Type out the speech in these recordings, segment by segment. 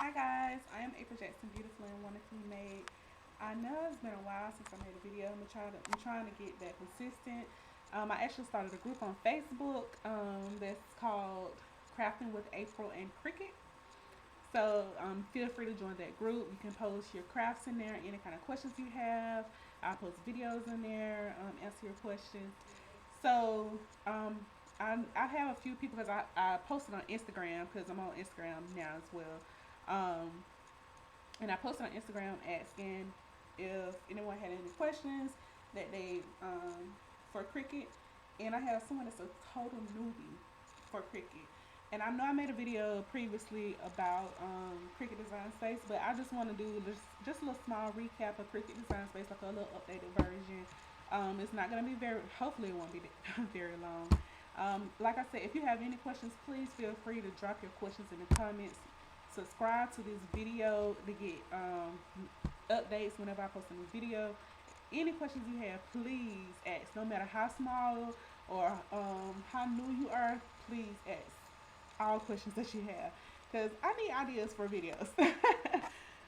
Hi guys, I am April Jackson, beautifully and wonderfully made. I know it's been a while since I made a video. I'm trying to get that consistent. I actually started a group on Facebook that's called Crafting with April and Cricut. So feel free to join that group. You can post your crafts in there, any kind of questions you have. I post videos in there, answer your questions. So I have a few people because I posted on Instagram because I'm on Instagram now as well. Um, and I posted on Instagram asking if anyone had any questions that they for Cricut, and I have someone that's a total newbie for Cricut. And I know I made a video previously about Cricut Design Space, but I just want to do just a little small recap of Cricut Design Space, like a little updated version. It's not going to be hopefully it won't be very long. Like I said, if you have any questions, please feel free to drop your questions in the comments. Subscribe to this video to get updates whenever I post a new video. Any questions you have, please ask. No matter how small or how new you are, please ask all questions that you have because I need ideas for videos.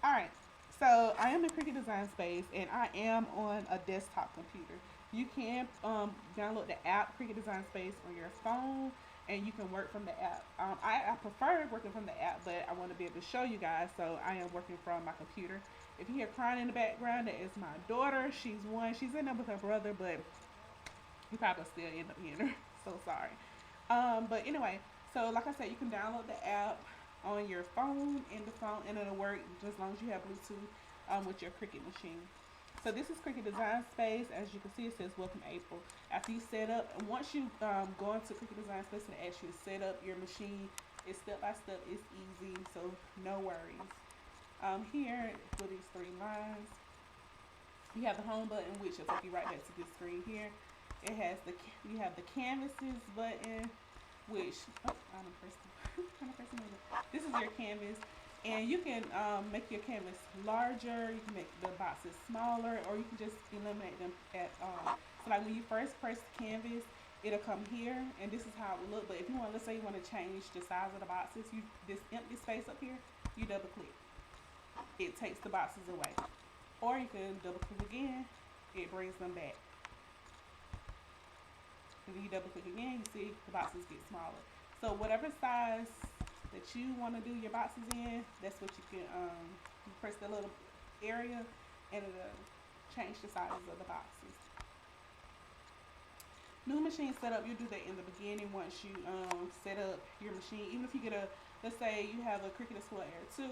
All right. So I am in Cricut Design Space and I am on a desktop computer. You can download the app Cricut Design Space on your phone and you can work from the app. I prefer working from the app, but I want to be able to show you guys, so I am working from my computer. If you hear crying in the background, that is my daughter. She's one. She's in there with her brother, but you probably still end up hearing her. So sorry. But anyway, so like I said, you can download the app on your phone and it'll work just as long as you have Bluetooth with your Cricut machine. So this is Cricut Design Space. As you can see, it says Welcome April. After you set up, and once you go into Cricut Design Space and ask you to set up your machine, it's step by step. It's easy, so no worries. Here for these three lines, you have the home button, which will take you right back to this screen here. It has you have the canvases button, which I'm pressing this is your canvas, and you can make your canvas larger. You can make the boxes smaller, or you can just eliminate them at all. So like when you first press the canvas, it'll come here, and this is how it will look. But if you want, let's say you want to change the size of the boxes, you this empty space up here, you double click. It takes the boxes away, or you can double click again. It brings them back. And then you double click again, you see the boxes get smaller. So whatever size that you want to do your boxes in, that's what you can you press the little area and it'll change the sizes of the boxes. New machine setup, you do that in the beginning once you set up your machine. Even if you get let's say you have a Cricut Explorer Air 2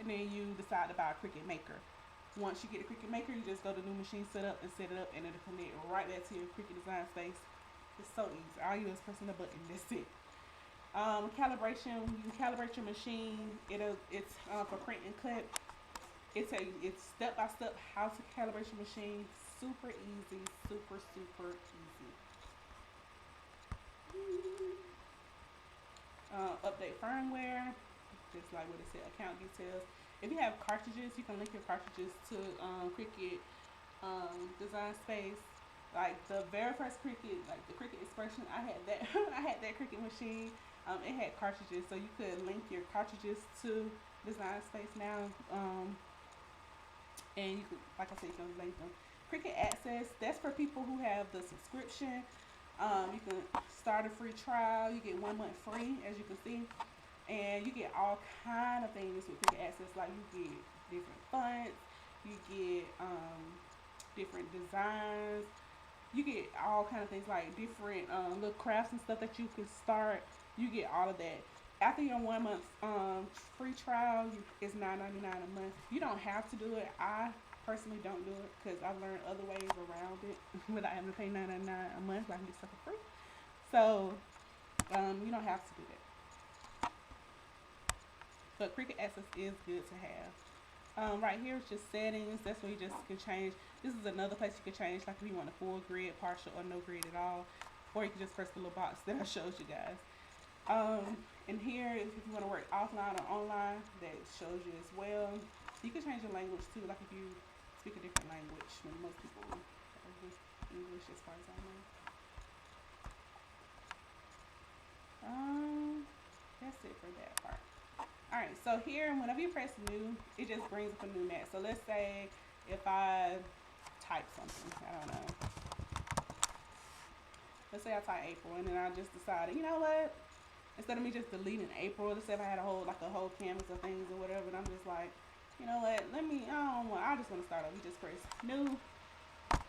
and then you decide to buy a Cricut Maker. Once you get a Cricut Maker, you just go to new machine setup and set it up, and it'll connect right back to your Cricut Design Space. It's so easy. All you do is pressing the button. That's it. Calibration. You can calibrate your machine. It's for print and cut. It's step by step how to calibrate your machine. Super easy. Super easy. Update firmware. Just like what it said. Account details. If you have cartridges, you can link your cartridges to Cricut Design Space. Like the very first Cricut, like the Cricut Expression, I had that. I had that Cricut machine. It had cartridges, so you could link your cartridges to Design Space now. And you could, like I said, you can link them. Cricut Access, that's for people who have the subscription. You can start a free trial. You get 1 month free, as you can see, and you get all kind of things with Cricut Access. Like you get different fonts, you get different designs. You get all kind of things like different little crafts and stuff that you can start. You get all of that. After your 1 month free trial, it's $9.99 a month. You don't have to do it. I personally don't do it because I've learned other ways around it without having to pay $9.99 a month. I can get stuff for free. So you don't have to do that. But Cricut Access is good to have. Right here is just settings. That's where you just can change. This is another place you can change, like if you want a full grid, partial, or no grid at all. Or you can just press the little box that I showed you guys. And here, if you want to work offline or online, that shows you as well. You can change your language too, like if you speak a different language, when most people are just English as far as I know. That's it for that part. Alright, so here, whenever you press new, it just brings up a new mat. So let's say if I type something, I don't know. Let's say I type April, and then I just decided, you know what? Instead of me just deleting April, let's say if I had a whole canvas of things or whatever, and I'm just like, you know what? I just want to start over. You just press new.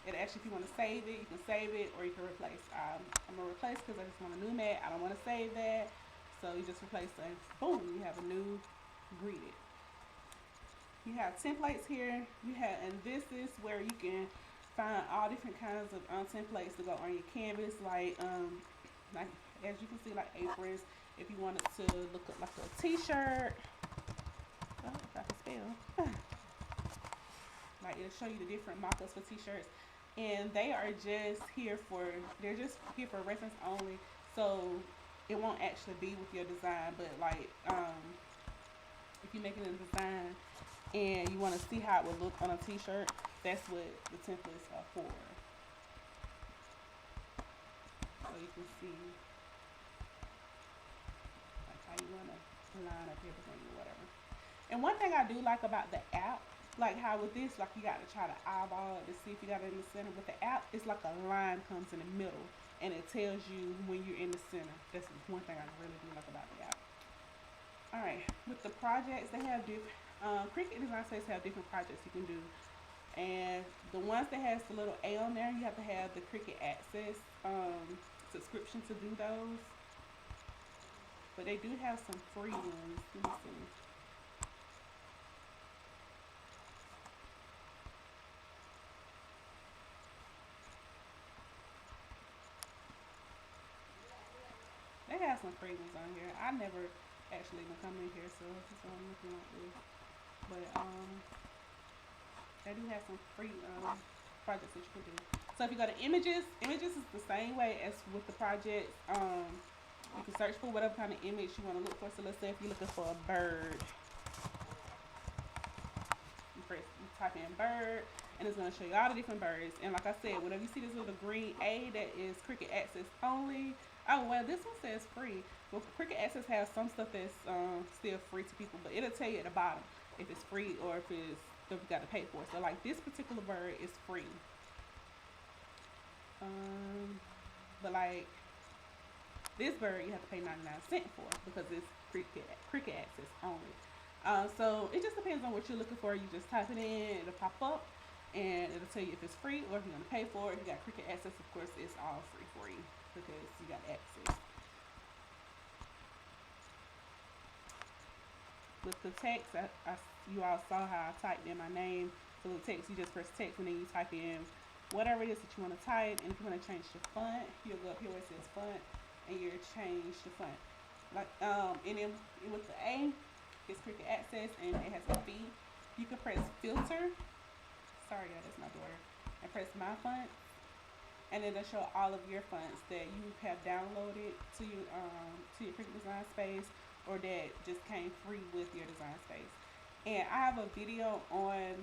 It asks you if you want to save it. You can save it, or you can replace. I'm gonna replace because I just want a new mat. I don't want to save that. So you just replace it, and boom, you have a new greeted. You have templates here. And this is where you can find all different kinds of templates to go on your canvas, like as you can see, like aprons. If you wanted to look up like a t-shirt, oh, if I can spell, like it'll show you the different mock-ups for t-shirts, and they're just here for reference only. So it won't actually be with your design, but like if you're making a design and you want to see how it would look on a t-shirt, that's what the templates are for. So you can see like how you want to line up everything or whatever. And one thing I do like about the app, like how with this, like you got to try to eyeball it to see if you got it in the center. With the app, it's like a line comes in the middle, and it tells you when you're in the center. That's one thing I really do like about the app. Alright, with the projects, they have different, Cricut Design Space have different projects you can do. And the ones that has the little A on there, you have to have the Cricut Access subscription to do those. But they do have some free ones. Let me see. They have some free ones on here. I never actually even come in here, so that's why I'm looking like this. But they do have some free projects that you can do. So if you go to images is the same way as with the projects. You can search for whatever kind of image you want to look for. So let's say if you're looking for a bird, you type in bird, and it's going to show you all the different birds. And like I said, whenever you see this little green A, that is Cricut Access only. Oh, well, this one says free. Well, Cricut Access has some stuff that's still free to people, but it'll tell you at the bottom if it's free or if you got to pay for it. So like this particular bird is free. But like this bird you have to pay 99 cents for because it's Cricut Access only. So it just depends on what you're looking for. You just type it in, it'll pop up, and it'll tell you if it's free or if you're gonna pay for it. If you got Cricut Access, of course, it's all free for you because you got access. With the text, you all saw how I typed in my name. So with text, you just press text and then you type in whatever it is that you want to type. And if you want to change the font, you'll go up here where it says font, and you'll change the font. Like and then with the A, it's Cricut Access, and it has a B. You can press filter. Sorry, yeah, that's my daughter. And press my font, and it'll show all of your fonts that you have downloaded to your Cricut Design Space, or that just came free with your Design Space. And I have a video on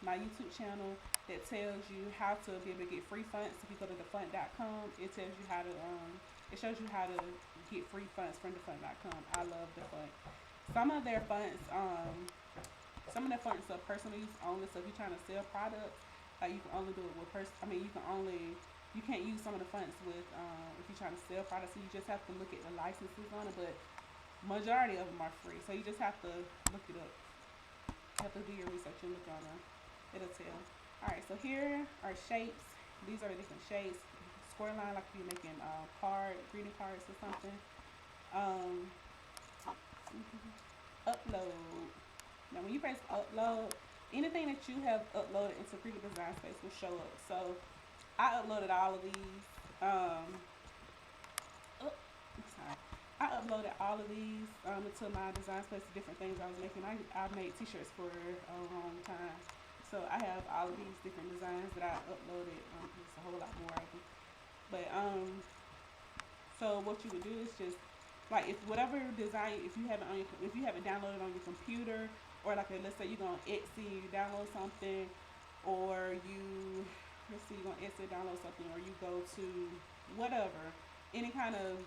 my YouTube channel that tells you how to be able to get free fonts. If you go to thefont.com, it tells you how to it shows you how to get free fonts from thefont.com. I love the font. Some of their fonts are personal use only. So if you're trying to sell products, you can only do it with you can't use some of the fonts with if you're trying to sell products. So you just have to look at the licenses on it, but majority of them are free. So you just have to look it up. You have to do your research and look on them. It'll tell. Alright, so here are shapes. These are the different shapes. Square line, like if you're making greeting cards or something. Upload. Now when you press upload, anything that you have uploaded into Cricut Design Space will show up. So I uploaded all of these. I uploaded all of these into my Design Space, the different things I was making. I made t-shirts for a long time. So I have all of these different designs that I uploaded. There's a whole lot more of them. But so what you would do is just like if whatever design, if you have it downloaded on your computer, or like let's say you're on Etsy, you download something, or you're on Etsy download something, or you go to whatever, any kind of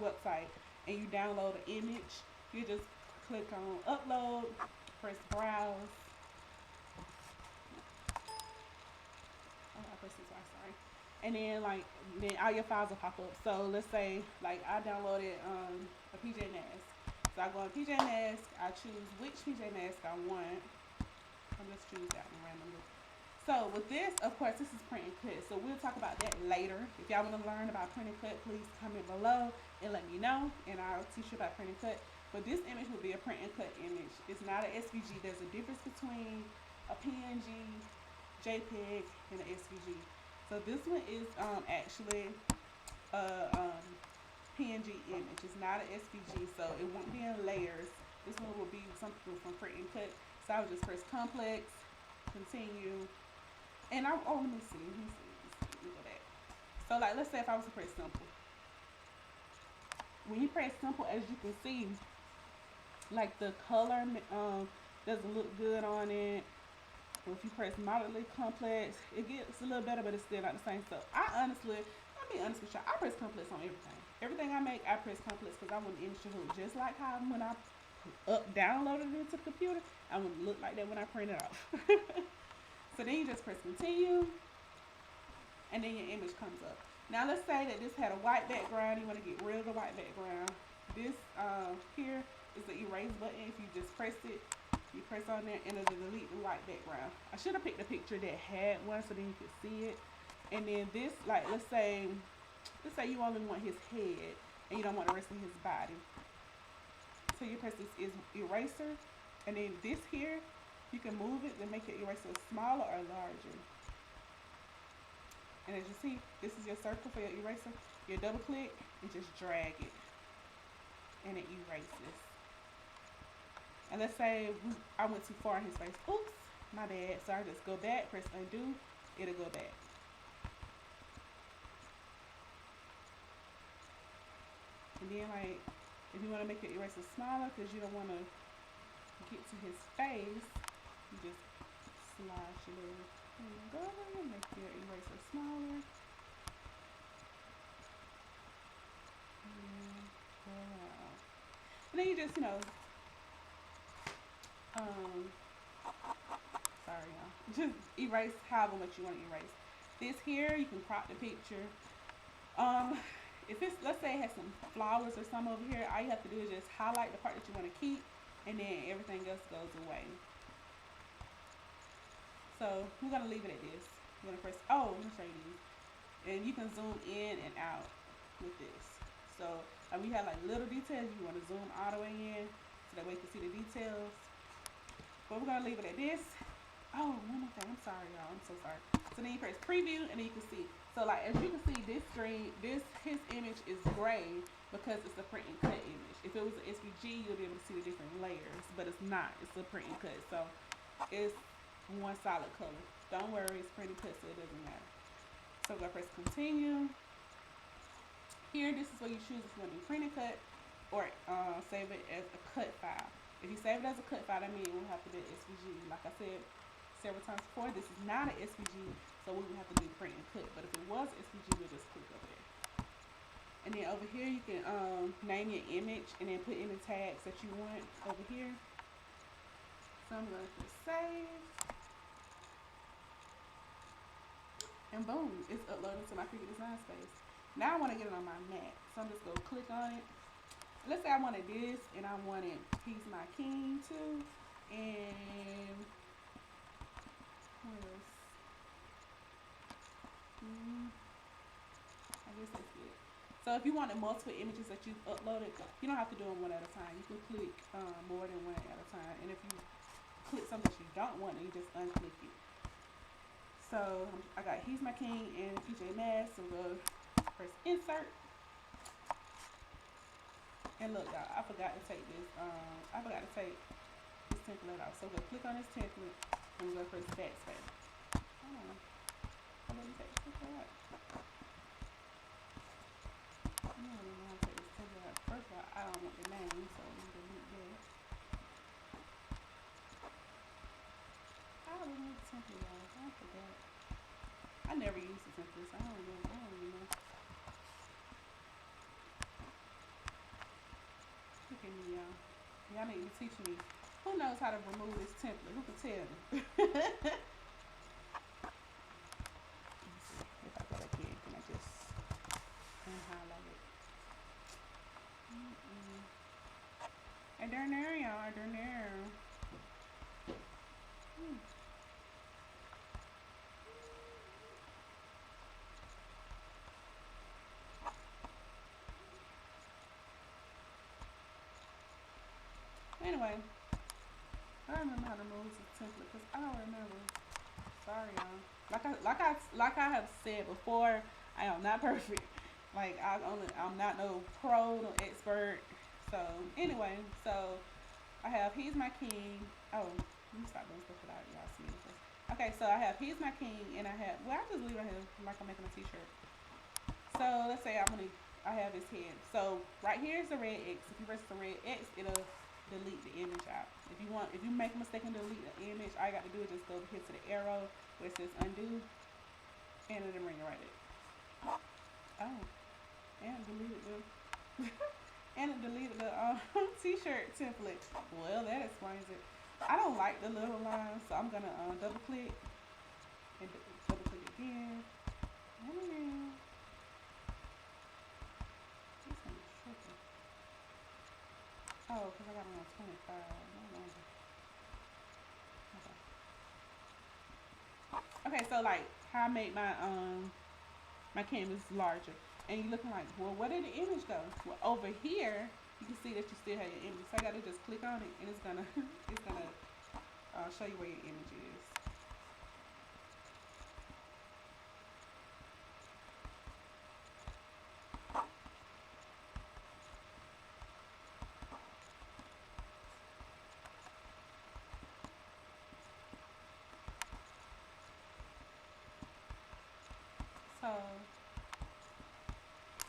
website, and you download an image, you just click on upload, press browse. Oh, I pressed this twice, sorry. And then like then all your files will pop up. So let's say like I downloaded a PJ mask. So I go on PJ mask, I choose which PJ mask I want. I'll just choose that one randomly. So with this, of course, this is print and cut. So we'll talk about that later. If y'all want to learn about print and cut, please comment below and let me know, and I'll teach you about print and cut. But this image will be a print and cut image. It's not an SVG. There's a difference between a PNG, JPEG, and an SVG. So this one is actually a PNG image. It's not an SVG, so it won't be in layers. This one will be something from print and cut. So I would just press complex, continue, and let me see, let me go back. So like, let's say if I was to press simple. When you press simple, as you can see, like the color doesn't look good on it. Or if you press moderately complex, it gets a little better, but it's still not the same. So I'll be honest with y'all, I press complex on everything. Everything I make, I press complex because I want the image to look just like how when I downloaded it into the computer, I want to look like that when I print it off. So then you just press continue, and then your image comes up. Now let's say that this had a white background, you want to get rid of the white background. This here is the erase button. If you just press it, you press on there and it'll delete the white background. I should have picked a picture that had one so then you could see it. And then this, like let's say you only want his head and you don't want the rest of his body. So you press this is eraser, and then this here, you can move it and make your eraser smaller or larger. And as you see, this is your circle for your eraser. You double click and just drag it, and it erases. And let's say I went too far in his face. Oops, my bad. So I just go back, press undo, it'll go back. And then like, if you want to make your eraser smaller because you don't want to get to his face, you just slide your little finger over and make your eraser smaller. And then go out. And then you just, sorry y'all, just erase however much you want to erase. This here, you can crop the picture. If it's, let's say it has some flowers or some over here, all you have to do is just highlight the part that you want to keep, and then everything else goes away. So we're going to leave it at this. We're going to press, let me show you these. And you can zoom in and out with this. So we have like little details, you want to zoom all the way in, so that way you can see the details. But we're going to leave it at this. Oh, one more thing, I'm sorry y'all, I'm so sorry. So then you press preview, and then you can see. So like, as you can see, this screen, his image is gray because it's a print and cut image. If it was an SVG, you'll be able to see the different layers, but it's not. It's a print and cut, so it's one solid color. Don't worry, it's print and cut, so it doesn't matter. So we're gonna press continue. Here, this is where you choose if you want to do print and cut or save it as a cut file. If you save it as a cut file, that means it will have to be an SVG. Like I said several times before, this is not an SVG, so we would have to do print and cut. But if it was SVG, we'll just click over there. And then over here, you can name your image and then put any tags that you want over here. So I'm going to press save. And boom, it's uploaded to my Cricut Design Space. Now I want to get it on my Mac. So I'm just going to click on it. Let's say I wanted this and I wanted He's My King too. And what else? I guess that's it. So if you wanted multiple images that you've uploaded, you don't have to do them one at a time. You can click more than one at a time. And if you click something that you don't want, then you just unclick it. So I got He's My King and PJ Masks. So we'll press insert. And look, y'all, I forgot to take this. I forgot to take this template off. So we'll click on this template and we'll press backspace. Let me take this template out. I don't even know how to take this template out. First of all, I don't want the name, so I'm going to delete that. I don't remember the template, y'all. I forgot. I never used the template, so I don't even know. Y'all need to teach me. Who knows how to remove this template? Who can tell me? If I go back in, can I just unhighlight it? And darn there, y'all. Darn there. Anyway, I don't remember how to remove this template because I don't remember. Sorry, y'all. Like I have said before, I am not perfect. Like I'm not no pro, no expert. So anyway, so I have He's My King. Oh, let me stop doing stuff without y'all seeing this. Okay, so I have He's My King, and I have, well, I just leave it here like I'm making a t-shirt. So let's say I have his head. So right here is the red X. If you press the red X, it'll delete the image out. If you make a mistake and delete the image, all you got to do is just go here to the arrow where it says undo, and it'll bring it right there. Oh, and it deleted the and it deleted the t-shirt template. Well, that explains it. I don't like the little lines, so I'm gonna double click and double click again. And again. This thing is tripping. Oh, because I got it on 25. No wonder. Okay, so like how I made my canvas larger, and you're looking like, well, where did the image go? Well, over here you can see that you still have your image. So I gotta just click on it, and it's gonna show you where your image is. So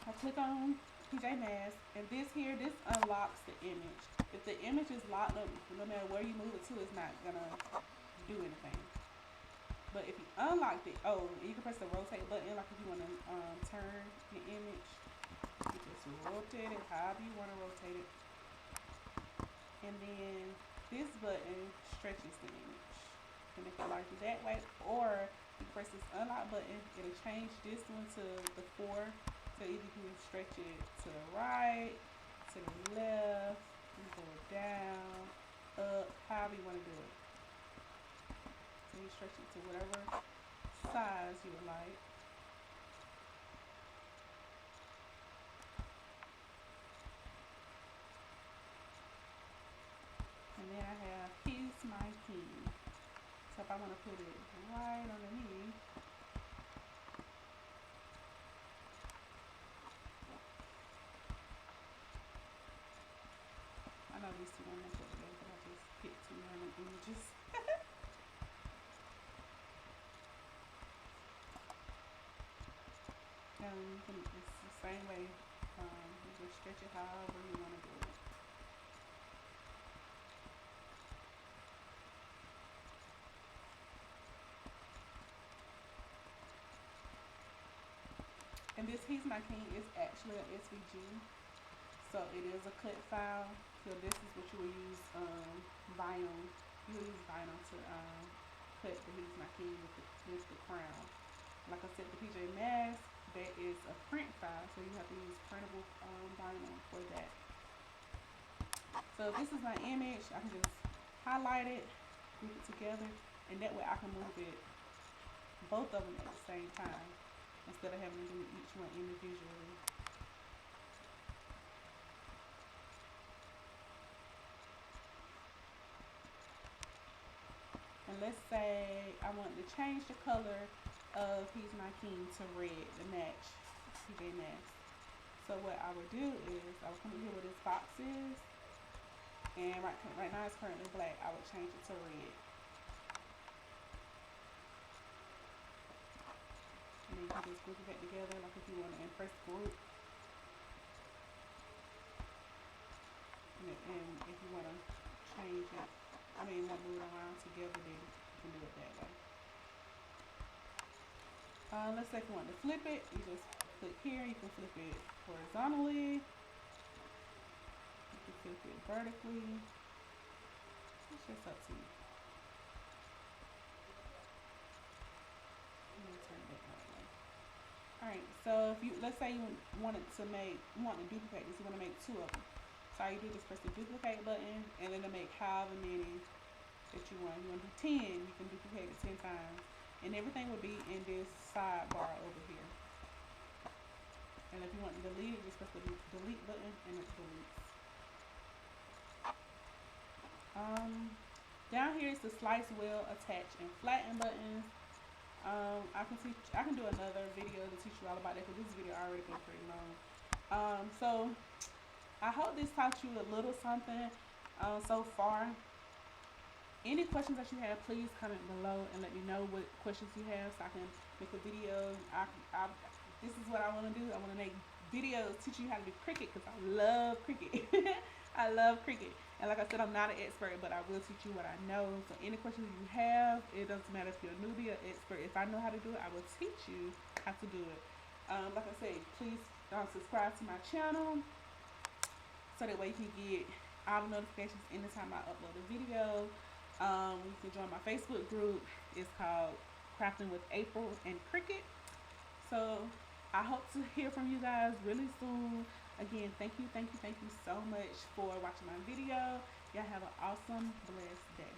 I click on PJ Masks, and this unlocks the image. If the image is locked up, no matter where you move it to, it's not gonna do anything. But if you unlock it, oh, you can press the rotate button, like if you want to turn your image, you just rotate it however you want to rotate it. And then this button stretches the image. And if you like it that way, or you press this unlock button, it'll change this one to the 4. So either you can stretch it to the right, to the left, you go down, up, however you want to do it. So you stretch it to whatever size you would like. And then I have He's My King. So if I want to put it right underneath, I know these two don't match up together, but I just picked 2 random images. It's the same way. You just stretch it however you want to do it. And this He's My King is actually a SVG. So it is a cut file. So this is what you will use vinyl. You will use vinyl to cut the He's My King with the crown. Like I said, the PJ Masks, that is a print file, so you have to use printable vinyl for that. So if this is my image, I can just highlight it, group it together, and that way I can move it, both of them at the same time, instead of having to do each one individually. And let's say I want to change the color of He's My King to red to match PJ Masks. So what I would do is I would come in here where this box is, and right now it's currently black. I would change it to red. And then you can just group it back together, like if you want to impress group. And if you want to change it, want to move it around together, then you can do it that way. Let's say if you want to flip it, you just click here. You can flip it horizontally. You can flip it vertically. It's just up to you. I'm gonna turn it back that way. Alright, so if you, let's say you want to duplicate this, you want to make 2 of them. So all you do is press the duplicate button, and then to make however many that you want. You want to do 10, you can duplicate it 10 times. And everything will be in this sidebar over here. And if you want to delete it, just press the delete button and it deletes. Down here is the slice, wheel, attach, and flatten buttons. I can do another video to teach you all about that because this video already been pretty long. So I hope this taught you a little something so far. Any questions that you have, please comment below and let me know what questions you have so I can make a video. This is what I want to do. I want to make videos teaching you how to do Cricut because I love Cricut. I love Cricut. And like I said, I'm not an expert, but I will teach you what I know. So any questions you have, it doesn't matter if you're a newbie or expert. If I know how to do it, I will teach you how to do it. Like I said, please subscribe to my channel so that way you can get all the notifications anytime I upload a video. You can join my Facebook group. It's called Crafting with April and Cricut. So I hope to hear from you guys really soon. Again, thank you so much for watching my video. Y'all have an awesome, blessed day.